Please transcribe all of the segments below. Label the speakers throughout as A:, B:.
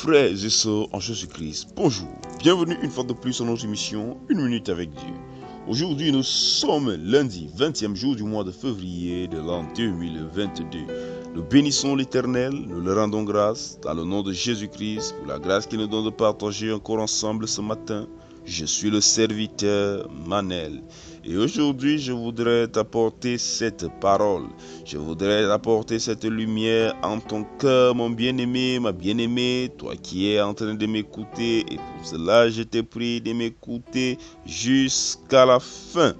A: Frères et sœurs en Jésus-Christ, bonjour. Bienvenue une fois de plus sur notre émission Une minute avec Dieu. Aujourd'hui, nous sommes lundi, 20e jour du mois de février de l'an 2022. Nous bénissons l'Éternel, nous le rendons grâce dans le nom de Jésus-Christ pour la grâce qu'il nous donne de partager encore ensemble ce matin. Je suis le serviteur Manel. Et aujourd'hui, je voudrais t'apporter cette parole. Je voudrais apporter cette lumière en ton cœur, mon bien-aimé, ma bien-aimée, toi qui es en train de m'écouter. Et pour cela, je te prie de m'écouter jusqu'à la fin.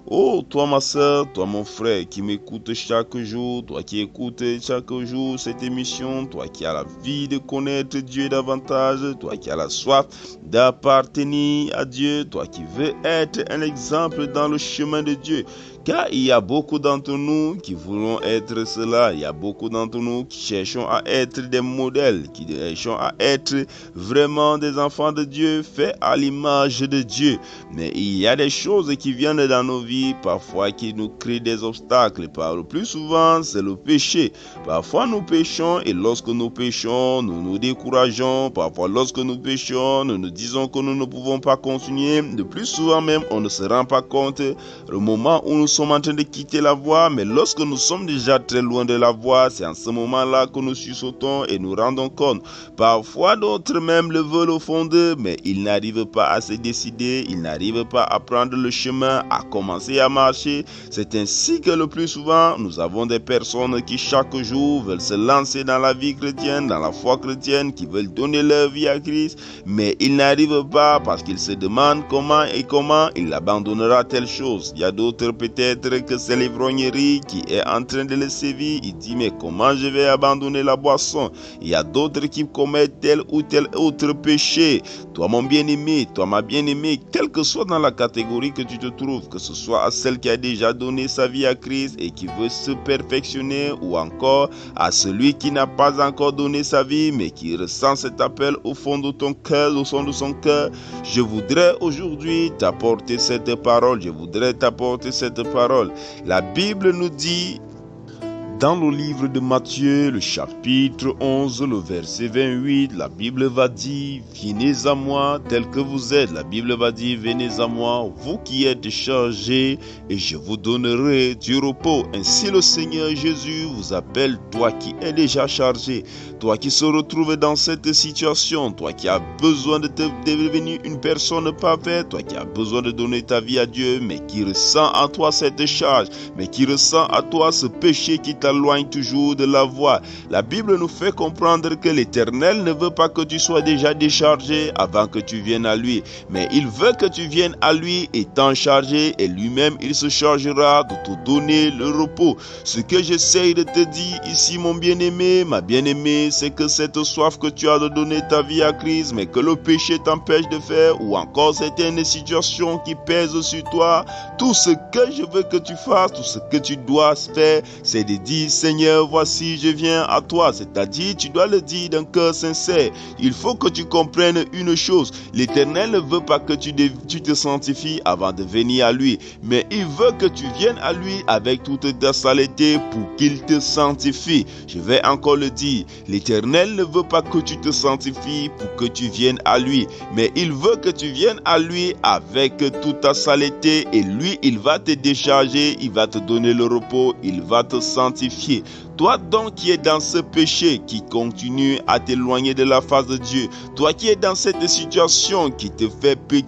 A: Oh, toi ma soeur, toi mon frère qui m'écoute chaque jour, toi qui écoutes chaque jour cette émission, toi qui as la vie de connaître Dieu davantage, toi qui as la soif d'appartenir à Dieu, toi qui veux être un exemple dans le chemin de Dieu. Car il y a beaucoup d'entre nous qui voulons être cela. Il y a beaucoup d'entre nous qui cherchons à être des modèles, qui cherchons à être vraiment des enfants de Dieu, faits à l'image de Dieu. Mais il y a des choses qui viennent dans nos vies, parfois qui nous créent des obstacles. Le plus souvent, c'est le péché. Parfois, nous péchons et lorsque nous péchons, nous nous décourageons. Parfois, lorsque nous péchons, nous nous disons que nous ne pouvons pas continuer. Le plus souvent même, on ne se rend pas compte le moment où nous sommes en train de quitter la voie, mais lorsque nous sommes déjà très loin de la voie, c'est en ce moment-là que nous sursautons et nous rendons compte. Parfois, d'autres même le veulent au fond d'eux, mais ils n'arrivent pas à se décider, ils n'arrivent pas à prendre le chemin, à commencer à marcher. C'est ainsi que le plus souvent, nous avons des personnes qui chaque jour veulent se lancer dans la vie chrétienne, dans la foi chrétienne, qui veulent donner leur vie à Christ, mais ils n'arrivent pas parce qu'ils se demandent comment il abandonnera telle chose. Il y a d'autres peut-être que c'est l'ivrognerie qui est en train de le sévir. Il dit mais comment je vais abandonner la boisson? Il y a d'autres qui commettent tel ou tel autre péché. Toi mon bien-aimé, toi ma bien-aimée, quelle que soit dans la catégorie que tu te trouves, que ce soit à celle qui a déjà donné sa vie à Christ et qui veut se perfectionner, ou encore à celui qui n'a pas encore donné sa vie mais qui ressent cet appel au fond de ton cœur, au fond de son cœur, je voudrais aujourd'hui t'apporter cette parole. La Bible nous dit dans le livre de Matthieu, le chapitre 11, le verset 28, la Bible va dire « Venez à moi tel que vous êtes ». La Bible va dire « Venez à moi, vous qui êtes chargés, et je vous donnerai du repos ». Ainsi le Seigneur Jésus vous appelle, toi qui es déjà chargé, toi qui se retrouves dans cette situation, toi qui as besoin de devenir une personne parfaite, toi qui as besoin de donner ta vie à Dieu, mais qui ressent en toi cette charge, mais qui ressent à toi ce péché qui t'éloigne toujours de la voie. La Bible nous fait comprendre que l'Éternel ne veut pas que tu sois déjà déchargé avant que tu viennes à lui, mais il veut que tu viennes à lui étant chargé, et lui-même il se chargera de te donner le repos. Ce que j'essaye de te dire ici, mon bien-aimé, ma bien-aimée, c'est que cette soif que tu as de donner ta vie à Christ, mais que le péché t'empêche de faire, ou encore certaines situations qui pèsent sur toi, tout ce que je veux que tu fasses, tout ce que tu dois faire, c'est de dire Seigneur, voici je viens à toi. C'est-à-dire, tu dois le dire d'un cœur sincère. Il faut que tu comprennes une chose, l'Éternel ne veut pas que tu te sanctifies avant de venir à lui, mais il veut que tu viennes à lui avec toute ta saleté pour qu'il te sanctifie. Je vais encore le dire, l'Éternel ne veut pas que tu te sanctifies pour que tu viennes à lui, mais il veut que tu viennes à lui avec toute ta saleté, et lui il va te décharger, il va te donner le repos, il va te sanctifier. Toi donc qui es dans ce péché qui continue à t'éloigner de la face de Dieu, toi qui es dans cette situation qui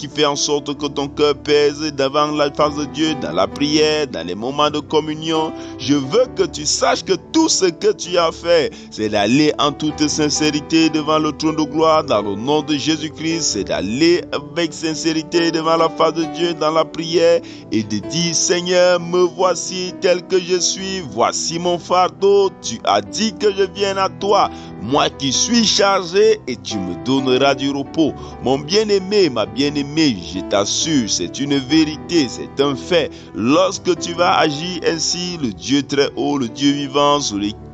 A: fait en sorte que ton cœur pèse devant la face de Dieu, dans la prière, dans les moments de communion, je veux que tu saches que tout ce que tu as fait, c'est d'aller en toute sincérité devant le trône de gloire, dans le nom de Jésus-Christ, c'est d'aller avec sincérité devant la face de Dieu dans la prière et de dire Seigneur, me voici tel que je suis, voici mon fardeau, tu as dit que je vienne à toi, moi qui suis chargé, et tu me donneras du repos. Mon bien-aimé, ma bien-aimée, je t'assure, c'est une vérité, c'est un fait. Lorsque tu vas agir ainsi, le Dieu très haut, le Dieu vivant,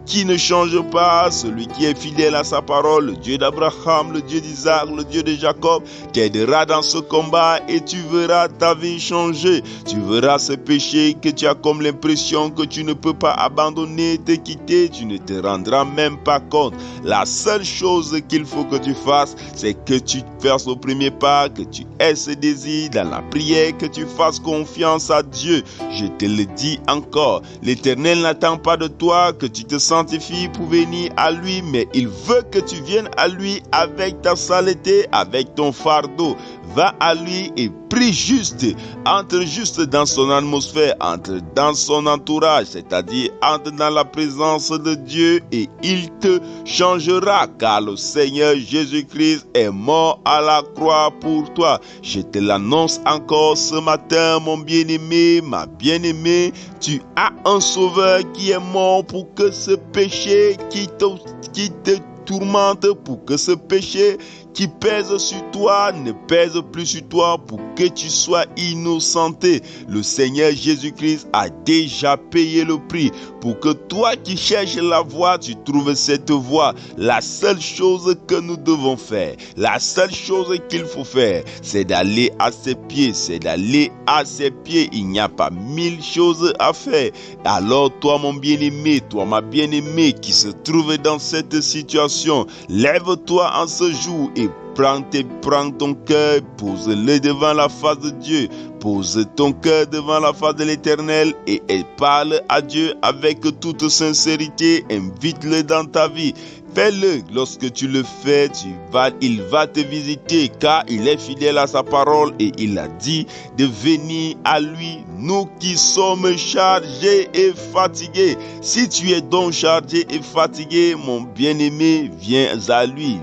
A: qui ne change pas, celui qui est fidèle à sa parole, le Dieu d'Abraham, le Dieu d'Isaac, le Dieu de Jacob, t'aidera dans ce combat et tu verras ta vie changer. Tu verras ce péché que tu as comme l'impression que tu ne peux pas abandonner, te quitter, tu ne te rendras même pas compte. La seule chose qu'il faut que tu fasses, c'est que tu fasses le premier pas, que tu aies ce désir dans la prière, que tu fasses confiance à Dieu. Je te le dis encore, l'Éternel n'attend pas de toi que tu te sanctifies pour venir à lui, mais il veut que tu viennes à lui avec ta saleté, avec ton fardeau. Va à lui et prie juste, entre juste dans son atmosphère, entre dans son entourage, c'est-à-dire entre dans la présence de Dieu et il te changera, car le Seigneur Jésus-Christ est mort à la croix pour toi. Je te l'annonce encore ce matin, mon bien-aimé, ma bien-aimée, tu as un sauveur qui est mort pour que ce péché qui te tourmente, pour que ce péché qui pèse sur toi ne pèse plus sur toi, pour que tu sois innocenté. Le Seigneur Jésus-Christ a déjà payé le prix pour que toi qui cherches la voie, tu trouves cette voie. La seule chose que nous devons faire, la seule chose qu'il faut faire, c'est d'aller à ses pieds, c'est d'aller à ses pieds. Il n'y a pas 1000 choses à faire. Alors toi mon bien-aimé, toi ma bien-aimée qui se trouve dans cette situation, lève-toi en ce jour et prends ton cœur, pose-le devant la face de Dieu. Pose ton cœur devant la face de l'Éternel et parle à Dieu avec toute sincérité. Invite-le dans ta vie. Fais-le. Lorsque tu le fais, il va te visiter car il est fidèle à sa parole et il a dit de venir à lui, nous qui sommes chargés et fatigués. Si tu es donc chargé et fatigué, mon bien-aimé, viens à lui,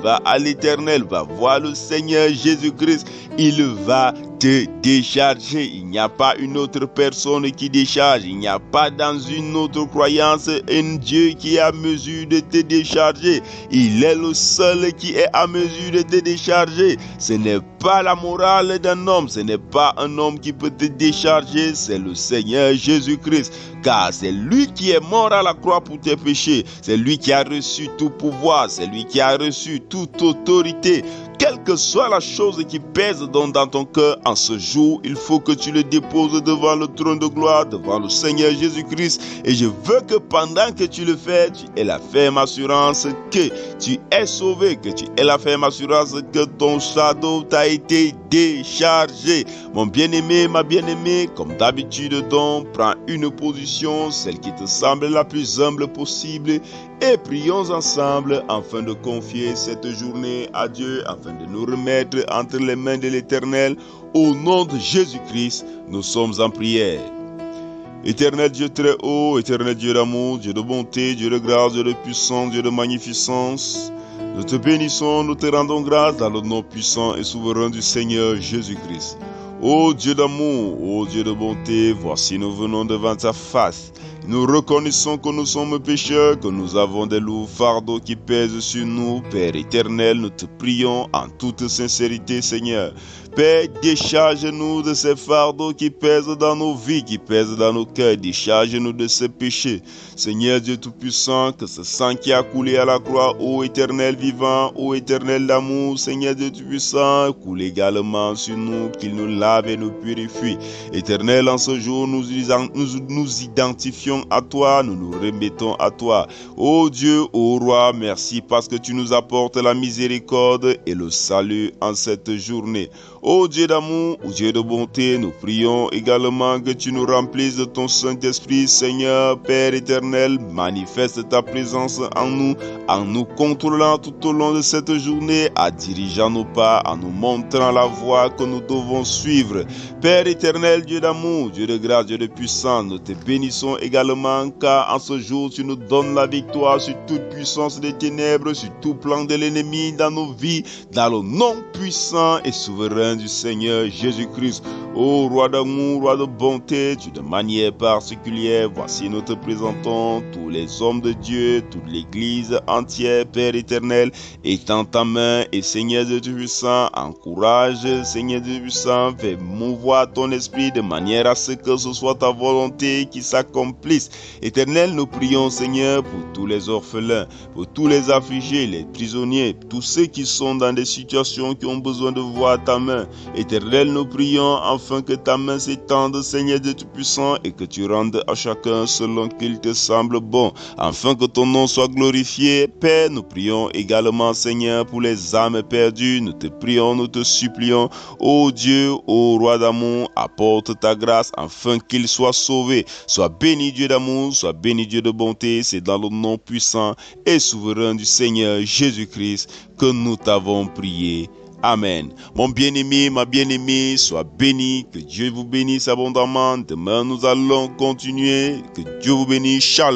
A: va à l'Éternel, va voir le Seigneur Jésus-Christ, il va te décharger. Il n'y a pas une autre personne qui décharge. Il n'y a pas dans une autre croyance un Dieu qui est à mesure de te décharger. Il est le seul qui est à mesure de te décharger. Ce n'est pas la morale d'un homme. Ce n'est pas un homme qui peut te décharger. C'est le Seigneur Jésus-Christ. Car c'est lui qui est mort à la croix pour tes péchés. C'est lui qui a reçu tout pouvoir. C'est lui qui a reçu toute autorité. Quelle que soit la chose qui pèse dans ton cœur, en ce jour, il faut que tu le déposes devant le trône de gloire, devant le Seigneur Jésus-Christ. Et je veux que pendant que tu le fais, tu aies la ferme assurance que tu es sauvé, que tu aies la ferme assurance que ton fardeau t'a été déchargé. Mon bien-aimé, ma bien-aimée, comme d'habitude donc, prends une position, celle qui te semble la plus humble possible, et prions ensemble afin de confier cette journée à Dieu, afin de nous remettre entre les mains de l'Éternel. Au nom de Jésus-Christ, nous sommes en prière. Éternel Dieu très haut, éternel Dieu d'amour, Dieu de bonté, Dieu de grâce, Dieu de puissance, Dieu de magnificence, nous te bénissons, nous te rendons grâce dans le nom puissant et souverain du Seigneur Jésus-Christ. Ô Dieu d'amour, ô Dieu de bonté, voici nous venons devant ta face. Nous reconnaissons que nous sommes pécheurs, que nous avons des lourds fardeaux qui pèsent sur nous. Père éternel, nous te prions en toute sincérité, Seigneur. Père, décharge-nous de ces fardeaux qui pèsent dans nos vies, qui pèsent dans nos cœurs. Décharge-nous de ces péchés. Seigneur Dieu Tout-Puissant, que ce sang qui a coulé à la croix, ô éternel vivant, ô éternel d'amour, Seigneur Dieu Tout-Puissant, coule également sur nous, qu'il nous lave et nous purifie. Éternel, en ce jour, nous identifions à toi, nous nous remettons à toi. Ô Dieu, ô Roi, merci parce que tu nous apportes la miséricorde et le salut en cette journée. Ô Dieu d'amour, ô Dieu de bonté, nous prions également que tu nous remplisses de ton Saint-Esprit, Seigneur, Père éternel, manifeste ta présence en nous contrôlant tout au long de cette journée, en dirigeant nos pas, en nous montrant la voie que nous devons suivre. Père éternel, Dieu d'amour, Dieu de grâce, Dieu de puissance, nous te bénissons également car en ce jour tu nous donnes la victoire sur toute puissance des ténèbres, sur tout plan de l'ennemi dans nos vies, dans le nom puissant et souverain du Seigneur Jésus-Christ. Ô roi d'amour, roi de bonté, tu de manière particulière, voici nous te présentons tous les hommes de Dieu, toute l'église entière, Père éternel, étends ta main et Seigneur Dieu puissant, encourage, Seigneur Dieu puissant, fais mouvoir ton esprit de manière à ce que ce soit ta volonté qui s'accomplisse. Éternel, nous prions, Seigneur, pour tous les orphelins, pour tous les affligés, les prisonniers, tous ceux qui sont dans des situations qui ont besoin de voir ta main. Éternel, nous prions afin que ta main s'étende, Seigneur Dieu Tout-Puissant, et que tu rendes à chacun selon qu'il te semble bon, afin que ton nom soit glorifié. Père, nous prions également, Seigneur, pour les âmes perdues. Nous te prions, nous te supplions, ô Dieu, ô roi d'amour, apporte ta grâce afin qu'ils soient sauvés. Sois béni Dieu d'amour, sois béni Dieu de bonté, c'est dans le nom puissant et souverain du Seigneur Jésus-Christ que nous t'avons prié. Amen. Mon bien-aimé, ma bien-aimée, sois béni, que Dieu vous bénisse abondamment. Demain, nous allons continuer. Que Dieu vous bénisse. Shalom.